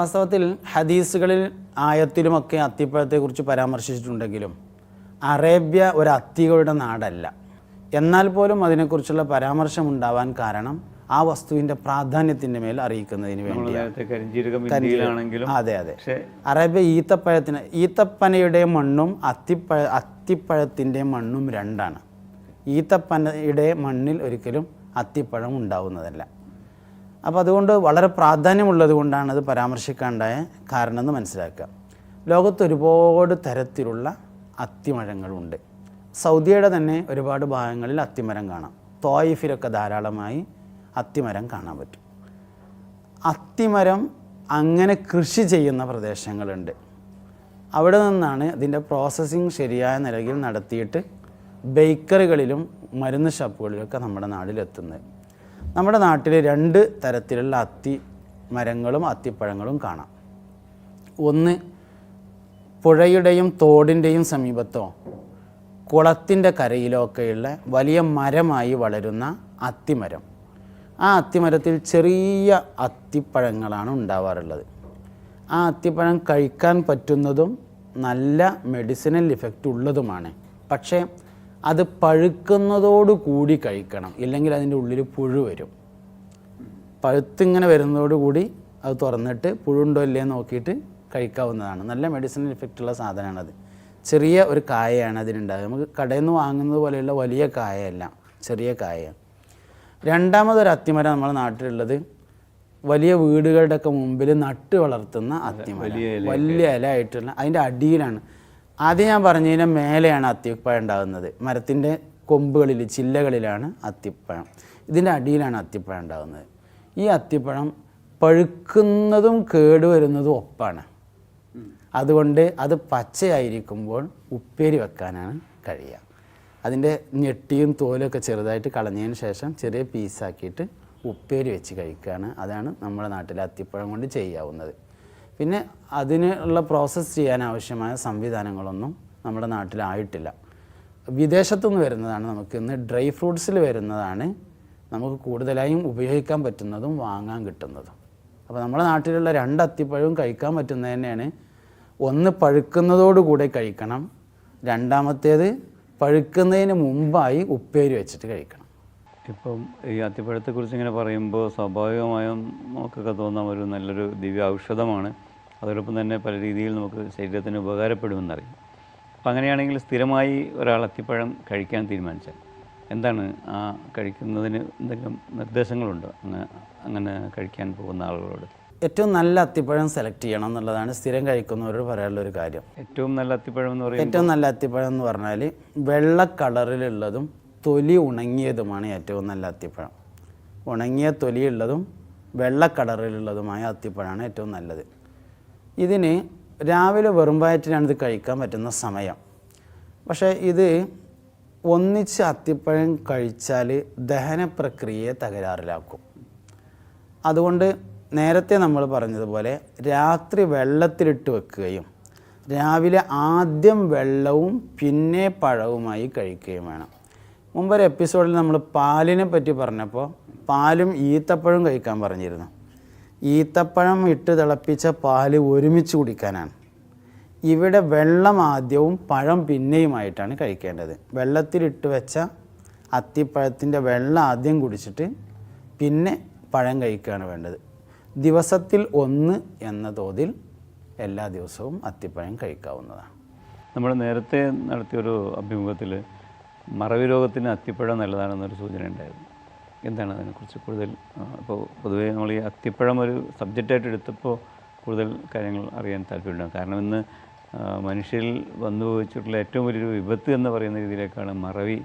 വാസ്തവത്തിൽ ഹദീസുകളിൽ ആയത്തിലുമൊക്കെ അത്തിപ്പഴത്തെക്കുറിച്ച് പരാമർശിച്ചിട്ടുണ്ടെങ്കിലും അറേബ്യ ഒരു അത്തികളുടെ നാടല്ല. എന്നാൽ പോലും അതിനെക്കുറിച്ചുള്ള പരാമർശം ഉണ്ടാവാൻ കാരണം ആ വസ്തുവിൻ്റെ പ്രാധാന്യത്തിൻ്റെ മേൽ അറിയിക്കുന്നതിന് വേണ്ടിയാണ്. അതെ അതെ. അറേബ്യ ഈത്തപ്പനയുടെ മണ്ണും അത്തിപ്പഴത്തിൻ്റെ മണ്ണും രണ്ടാണ്. ഈത്തപ്പനയുടെ മണ്ണിൽ ഒരിക്കലും അത്തിപ്പഴം ഉണ്ടാവുന്നതല്ല. അപ്പോൾ അതുകൊണ്ട് വളരെ പ്രാധാന്യമുള്ളത് കൊണ്ടാണ് അത് പരാമർശിക്കാണ്ടായ കാരണം എന്ന് മനസ്സിലാക്കുക. ലോകത്ത് ഒരുപാട് തരത്തിലുള്ള അത്തിമരങ്ങളുണ്ട്. സൗദിയുടെ തന്നെ ഒരുപാട് ഭാഗങ്ങളിൽ അത്തിമരം കാണാം. ത്വായിഫിലൊക്കെ ധാരാളമായി അത്തിമരം കാണാൻ പറ്റും. അത്തിമരം അങ്ങനെ കൃഷി ചെയ്യുന്ന പ്രദേശങ്ങളുണ്ട്. അവിടെ നിന്നാണ് അതിൻ്റെ പ്രോസസ്സിങ് ശരിയായ നിലയിൽ നടത്തിയിട്ട് ബേക്കറികളിലും മരുന്ന് ഷോപ്പുകളിലൊക്കെ നമ്മുടെ നാട്ടിലെത്തുന്നത്. നമ്മുടെ നാട്ടിൽ 2 തരത്തിലുള്ള അത്തിമരങ്ങളും അത്തിപ്പഴങ്ങളും കാണാം. ഒന്ന് പുഴയുടെയും തോടിൻ്റെയും സമീപത്തോ കുളത്തിൻ്റെ കരയിലോ ഒക്കെയുള്ള വലിയ മരമായി വളരുന്ന അത്തിമരം. ആ അത്തിമരത്തിൽ ചെറിയ അത്തിപ്പഴങ്ങളാണ് ഉണ്ടാവാറുള്ളത്. ആ അത്തിപ്പഴം കഴിക്കാൻ പറ്റുന്നതും നല്ല മെഡിസിനൽ ഇഫക്റ്റ് ഉള്ളതുമാണ്. പക്ഷേ അത് പഴുക്കുന്നതോടുകൂടി കഴിക്കണം, ഇല്ലെങ്കിൽ അതിൻ്റെ ഉള്ളിൽ പുഴു വരും. പഴുത്തിങ്ങനെ വരുന്നതോടുകൂടി അത് തുറന്നിട്ട് പുഴുണ്ടോ ഇല്ലേ നോക്കിയിട്ട് കഴിക്കാവുന്നതാണ്. നല്ല മെഡിസിനൽ ഇഫക്റ്റുള്ള സാധനമാണത്. ചെറിയ ഒരു കായയാണ് അതിനുണ്ടാകുക. നമുക്ക് കടയിൽ നിന്ന് വാങ്ങുന്നത് പോലെയുള്ള വലിയ കായയല്ല, ചെറിയ കായയാണ്. രണ്ടാമതൊരു അത്തിമരം നമ്മുടെ നാട്ടിലുള്ളത് വലിയ വീടുകളുടെയൊക്കെ മുമ്പിൽ നട്ട് വളർത്തുന്ന അത്തിമരം. വലിയ ഇല ആയിട്ടുള്ള അതിൻ്റെ അടിയിലാണ്. ആദ്യം ഞാൻ പറഞ്ഞതിന് മേലെയാണ് അത്തിപ്പഴം ഉണ്ടാകുന്നത്. മരത്തിൻ്റെ കൊമ്പുകളിൽ ചില്ലകളിലാണ് അത്തിപ്പഴം. ഇതിൻ്റെ അടിയിലാണ് അത്തിപ്പഴം ഉണ്ടാകുന്നത്. ഈ അത്തിപ്പഴം പഴുക്കുന്നതും കേടുവരുന്നതും ഒപ്പാണ്. അതുകൊണ്ട് അത് പച്ചയായിരിക്കുമ്പോൾ ഉപ്പേരി വെക്കാനാണ് കഴിയുക. അതിൻ്റെ ഞെട്ടിയും തോലൊക്കെ ചെറുതായിട്ട് കളഞ്ഞതിന് ശേഷം ചെറിയ പീസാക്കിയിട്ട് ഉപ്പേരി വെച്ച് കഴിക്കുകയാണ്. അതാണ് നമ്മുടെ നാട്ടിലെ അത്തിപ്പഴം കൊണ്ട് ചെയ്യാവുന്നത്. പിന്നെ അതിനുള്ള പ്രോസസ്സ് ചെയ്യാൻ ആവശ്യമായ സംവിധാനങ്ങളൊന്നും നമ്മുടെ നാട്ടിലായിട്ടില്ല. വിദേശത്തുനിന്ന് വരുന്നതാണ്. നമുക്കിന്ന് ഡ്രൈ ഫ്രൂട്ട്സിൽ വരുന്നതാണ് നമുക്ക് കൂടുതലായും ഉപയോഗിക്കാൻ പറ്റുന്നതും വാങ്ങാൻ കിട്ടുന്നതും. അപ്പോൾ നമ്മുടെ നാട്ടിലുള്ള 2 അത്തിപ്പഴവും കഴിക്കാൻ പറ്റുന്നത് തന്നെയാണ്. ഒന്ന് പഴുക്കുന്നതോടുകൂടെ കഴിക്കണം, രണ്ടാമത്തേത് പഴുക്കുന്നതിന് മുമ്പായി ഉപ്പേരി വെച്ചിട്ട് കഴിക്കണം. ഇപ്പം ഈ അത്തിപ്പഴത്തെക്കുറിച്ച് ഇങ്ങനെ പറയുമ്പോൾ സ്വാഭാവികമായും നമുക്കൊക്കെ തോന്നാം ഒരു നല്ലൊരു ദിവ്യ ഔഷധമാണ്. അതോടൊപ്പം തന്നെ പല രീതിയിൽ നമുക്ക് ശരീരത്തിന് ഉപകാരപ്പെടുമെന്നറിയാം. അപ്പം അങ്ങനെയാണെങ്കിൽ സ്ഥിരമായി ഒരാൾ അത്തിപ്പഴം കഴിക്കാൻ തീരുമാനിച്ചാൽ എന്താണ് ആ കഴിക്കുന്നതിന് എന്തെങ്കിലും നിർദ്ദേശങ്ങളുണ്ടോ അങ്ങനെ കഴിക്കാൻ പോകുന്ന ആളുകളോട്? ഏറ്റവും നല്ല അത്തിപ്പഴം സെലക്ട് ചെയ്യണം എന്നുള്ളതാണ് സ്ഥിരം കഴിക്കുന്നവരോട് പറയാനുള്ളൊരു കാര്യം. ഏറ്റവും നല്ല അത്തിപ്പഴം എന്ന് പറയുന്നത് ഏറ്റവും നല്ല അത്തിപ്പഴം എന്ന് പറഞ്ഞാൽ വെള്ള കളറിലുള്ളതും തൊലി ഉണങ്ങിയതുമാണ് ഏറ്റവും നല്ല അത്തിപ്പഴം. ഉണങ്ങിയ തൊലിയുള്ളതും വെള്ള കളറിലുള്ളതുമായ അത്തിപ്പഴമാണ് ഏറ്റവും നല്ലത്. ഇതിന് രാവിലെ വെറും വയറ്റിലാണ് ഇത് കഴിക്കാൻ പറ്റുന്ന സമയം. പക്ഷേ ഇത് ഒന്നിച്ച് അത്തിപ്പഴം കഴിച്ചാൽ ദഹന പ്രക്രിയയെ തകരാറിലാക്കും. അതുകൊണ്ട് നേരത്തെ നമ്മൾ പറഞ്ഞതുപോലെ രാത്രി വെള്ളത്തിലിട്ട് വെക്കുകയും രാവിലെ ആദ്യം വെള്ളവും പിന്നെ പഴവുമായി കഴിക്കുകയും വേണം. മുമ്പൊരു എപ്പിസോഡിൽ നമ്മൾ പാലിനെ പറ്റി പറഞ്ഞപ്പോൾ പാലും ഈത്തപ്പഴവും കഴിക്കാൻ പറഞ്ഞിരുന്നു. ഈത്തപ്പഴം ഇട്ട് തിളപ്പിച്ച പാല് ഒരുമിച്ച് കുടിക്കാനാണ്. ഇവിടെ വെള്ളം ആദ്യവും പഴം പിന്നെയുമായിട്ടാണ് കഴിക്കേണ്ടത്. വെള്ളത്തിലിട്ട് വെച്ച അത്തിപ്പഴത്തിൻ്റെ വെള്ളം ആദ്യം കുടിച്ചിട്ട് പിന്നെ പഴം കഴിക്കുകയാണ് വേണ്ടത്. ദിവസത്തിൽ 1 എന്ന തോതിൽ എല്ലാ ദിവസവും അത്തിപ്പഴം കഴിക്കാവുന്നതാണ്. നമ്മൾ നേരത്തെ നടത്തിയൊരു അഭിമുഖത്തിൽ മറവി രോഗത്തിന് അത്തിപ്പഴം നല്ലതാണെന്നൊരു സൂചന ഉണ്ടായിരുന്നു. എന്താണ് അതിനെക്കുറിച്ച് കൂടുതൽ? അപ്പോൾ പൊതുവേ നമ്മൾ ഈ അത്തിപ്പഴം ഒരു സബ്ജക്റ്റായിട്ട് എടുത്തപ്പോൾ കൂടുതൽ കാര്യങ്ങൾ അറിയാൻ താല്പര്യമുണ്ടാകും. കാരണം ഇന്ന് മനുഷ്യരിൽ വന്നുപോയിട്ടുള്ള ഏറ്റവും വലിയൊരു വിപത്ത് എന്ന് പറയുന്ന രീതിയിലേക്കാണ് മറവി.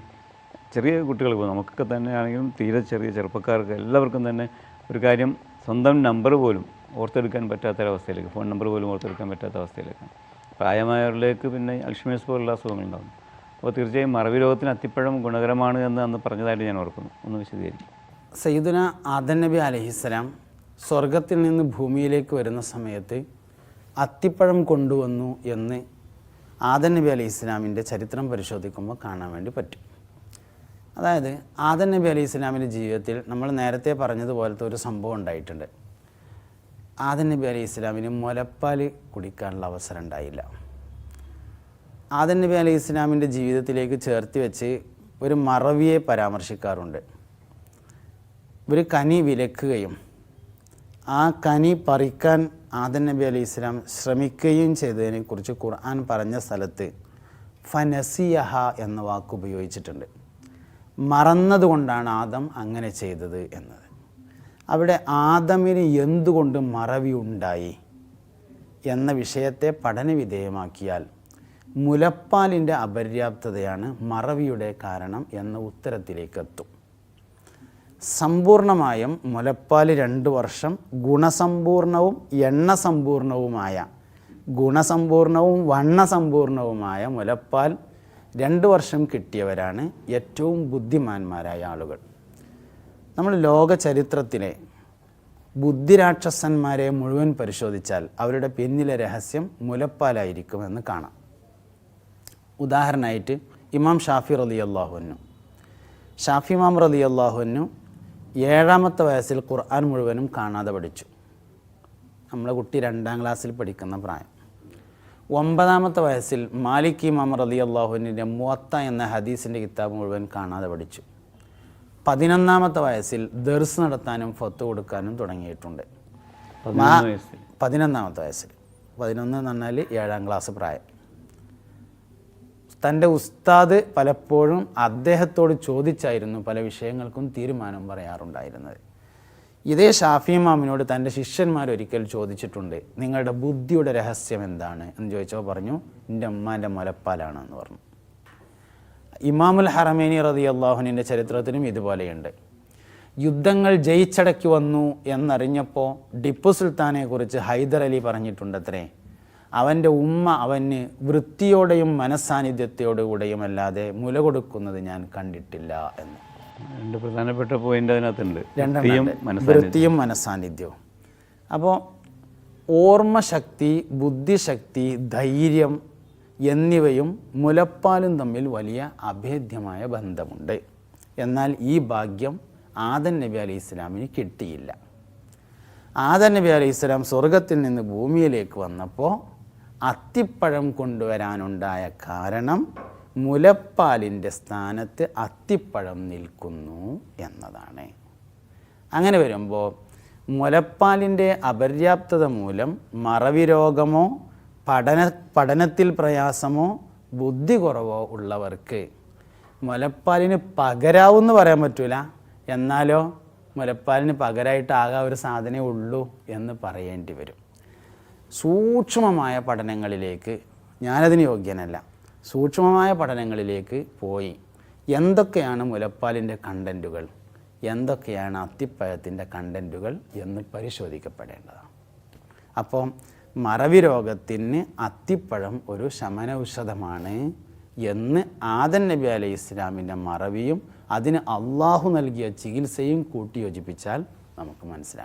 ചെറിയ കുട്ടികൾക്ക്, നമുക്കൊക്കെ തന്നെ ആണെങ്കിലും തീരെ ചെറിയ ചെറുപ്പക്കാർക്ക് എല്ലാവർക്കും തന്നെ ഒരു കാര്യം സ്വന്തം നമ്പർ പോലും ഓർത്തെടുക്കാൻ പറ്റാത്തൊരവസ്ഥയിലേക്ക്, ഫോൺ നമ്പർ പോലും ഓർത്തെടുക്കാൻ പറ്റാത്ത അവസ്ഥയിലേക്കാണ്. പ്രായമായവരിലേക്ക് പിന്നെ അൽഷിമേഴ്സ് പോലുള്ള അസുഖങ്ങളുണ്ടാകും. അപ്പോൾ തീർച്ചയായും മറവി രോഗത്തിന് അത്തിപ്പഴം ഗുണകരമാണ് എന്ന് അന്ന് പറഞ്ഞതായിട്ട് ഞാൻ ഓർക്കുന്നു. ഒന്ന് വിശദീകരിക്കും. സയ്യിദുന ആദം നബി അലൈഹിസ്സലാം സ്വർഗത്തിൽ നിന്ന് ഭൂമിയിലേക്ക് വരുന്ന സമയത്ത് അത്തിപ്പഴം കൊണ്ടുവന്നു എന്ന് ആദം നബി അലൈഹി ഇസ്ലാമിൻ്റെ ചരിത്രം പരിശോധിക്കുമ്പോൾ കാണാൻ വേണ്ടി പറ്റും. അതായത് ആദം നബി അലൈഹി ഇസ്ലാമിൻ്റെ ജീവിതത്തിൽ നമ്മൾ നേരത്തെ പറഞ്ഞതുപോലത്തെ ഒരു സംഭവം ഉണ്ടായിട്ടുണ്ട്. ആദം നബി അലൈഹി ഇസ്ലാമിന് മുലപ്പാൽ കുടിക്കാനുള്ള അവസരം ഉണ്ടായില്ല. ആദം നബി അലൈഹി ഇസ്ലാമിൻ്റെ ജീവിതത്തിലേക്ക് ചേർത്ത് വെച്ച് ഒരു മറവിയെ പരാമർശിക്കാറുണ്ട്. ഒരു കനി വിലക്കുകയും ആ കനി പറിക്കാൻ ആദം നബി അലൈഹി ഇസ്ലാം ശ്രമിക്കുകയും ചെയ്തതിനെക്കുറിച്ച് ഖുർആൻ പറഞ്ഞ സ്ഥലത്ത് ഫനസിയഹ എന്ന വാക്ക് ഉപയോഗിച്ചിട്ടുണ്ട്. മറന്നതുകൊണ്ടാണ് ആദം അങ്ങനെ ചെയ്തത് എന്നത്. അവിടെ ആദമിന് എന്തുകൊണ്ട് മറവി ഉണ്ടായി എന്ന വിഷയത്തെ പഠനവിധേയമാക്കിയാൽ മുലപ്പാലിൻ്റെ അപര്യാപ്തതയാണ് മറവിയുടെ കാരണം എന്ന ഉത്തരത്തിലേക്ക് എത്തും. സമ്പൂർണമായും മുലപ്പാൽ 2 വർഷം ഗുണസമ്പൂർണവും എണ്ണസമ്പൂർണവുമായ ഗുണസമ്പൂർണവും വണ്ണസമ്പൂർണവുമായ മുലപ്പാൽ 2 വർഷം കിട്ടിയവരാണ് ഏറ്റവും ബുദ്ധിമാന്മാരായ ആളുകൾ. നമ്മൾ ലോക ചരിത്രത്തിലെ ബുദ്ധിരാക്ഷസന്മാരെ മുഴുവൻ പരിശോധിച്ചാൽ അവരുടെ പിന്നിലെ രഹസ്യം മുലപ്പാലായിരിക്കുമെന്ന് കാണാം. ഉദാഹരണമായിട്ട് ഇമാം ഷാഫി റളിയല്ലാഹു അൻഹു, ഷാഫി ഇമാം റളിയല്ലാഹു അൻഹു 7ാമത്തെ വയസ്സിൽ ഖുർആൻ മുഴുവനും കാണാതെ പഠിച്ചു. നമ്മളെ കുട്ടി 2ാം ക്ലാസ്സിൽ പഠിക്കുന്ന പ്രായം. 9ാമത്തെ വയസ്സിൽ മാലിക് ഇമാം റളിയല്ലാഹു അൻഹുവിൻ്റെ മുവത്ത എന്ന ഹദീസിൻ്റെ കിതാബ് മുഴുവൻ കാണാതെ പഠിച്ചു. 11ാമത്തെ വയസ്സിൽ ദർസ് നടത്താനും ഫത്ത് കൊടുക്കാനും തുടങ്ങിയിട്ടുണ്ട്. 11ാമത്തെ വയസ്സിൽ 11 എന്ന് പറഞ്ഞാൽ 7ാം ക്ലാസ് പ്രായം. തൻ്റെ ഉസ്താദ് പലപ്പോഴും അദ്ദേഹത്തോട് ചോദിച്ചായിരുന്നു പല വിഷയങ്ങൾക്കും തീരുമാനം പറയാറുണ്ടായിരുന്നത്. ഇതേ ഷാഫി ഇമാമിനോട് തൻ്റെ ശിഷ്യന്മാർ ഒരിക്കൽ ചോദിച്ചിട്ടുണ്ട്, നിങ്ങളുടെ ബുദ്ധിയുടെ രഹസ്യം എന്താണ് എന്ന് ചോദിച്ചപ്പോൾ പറഞ്ഞു, എൻ്റെ ഉമ്മാൻ്റെ മുലപ്പാലാണ് എന്ന് പറഞ്ഞു. ഇമാമുൽ ഹറമൈനി റളിയല്ലാഹുവിൻ്റെ ചരിത്രത്തിലും ഇതുപോലെയുണ്ട്. യുദ്ധങ്ങൾ ജയിച്ചടക്കി വന്നു എന്നറിഞ്ഞപ്പോൾ ടിപ്പു സുൽത്താനെക്കുറിച്ച് ഹൈദർ അലി പറഞ്ഞിട്ടുണ്ടത്രേ, അവൻ്റെ ഉമ്മ അവന് വൃത്തിയോടെയും മനസ്സാന്നിധ്യത്തോടുകൂടെയും അല്ലാതെ മുല കൊടുക്കുന്നത് ഞാൻ കണ്ടിട്ടില്ല എന്ന്. 2 പ്രധാനപ്പെട്ട പോയിന്റ് അതിനകത്തുണ്ട്, വൃത്തിയും മനസ്സാന്നിധ്യവും. അപ്പോൾ ഓർമ്മശക്തി, ബുദ്ധിശക്തി, ധൈര്യം എന്നിവയും മുലപ്പാലും തമ്മിൽ വലിയ അഭേദ്യമായ ബന്ധമുണ്ട്. എന്നാൽ ഈ ഭാഗ്യം ആദം നബി അലൈഹി ഇസ്ലാമിന് കിട്ടിയില്ല. ആദം നബി അലൈഹി ഇസ്ലാം സ്വർഗത്തിൽ നിന്ന് ഭൂമിയിലേക്ക് വന്നപ്പോൾ അത്തിപ്പഴം കൊണ്ടുവരാനുണ്ടായ കാരണം മുലപ്പാലിൻ്റെ സ്ഥാനത്ത് അത്തിപ്പഴം നിൽക്കുന്നു എന്നതാണ്. അങ്ങനെ വരുമ്പോൾ മുലപ്പാലിൻ്റെ അപര്യാപ്തത മൂലം മറവി രോഗമോ പഠനത്തിൽ പ്രയാസമോ ബുദ്ധി കുറവോ ഉള്ളവർക്ക് മുലപ്പാലിന് പകരാവെന്ന് പറയാൻ പറ്റില്ല, എന്നാലോ മുലപ്പാലിന് പകരമായിട്ട് ആകെ ഒരു സാധനമേ ഉള്ളൂ എന്ന് പറയേണ്ടി വരും. സൂക്ഷ്മമായ പഠനങ്ങളിലേക്ക്, ഞാനതിന് യോഗ്യനല്ല, സൂക്ഷ്മമായ പഠനങ്ങളിലേക്ക് പോയി എന്തൊക്കെയാണ് മുലപ്പാലിൻ്റെ കണ്ടൻറ്റുകൾ, എന്തൊക്കെയാണ് അത്തിപ്പഴത്തിൻ്റെ കണ്ടൻറ്റുകൾ എന്ന് പരിശോധിക്കപ്പെടേണ്ടതാണ്. അപ്പോൾ മറവി രോഗത്തിന് അത്തിപ്പഴം ഒരു ശമനൌഷധമാണ് എന്ന് ആദം നബി അലൈഹി ഇസ്ലാമിൻ്റെ മറവിയും അതിന് അള്ളാഹു നൽകിയ ചികിത്സയും കൂട്ടിയോജിപ്പിച്ചാൽ നമുക്ക് മനസ്സിലാക്കാം.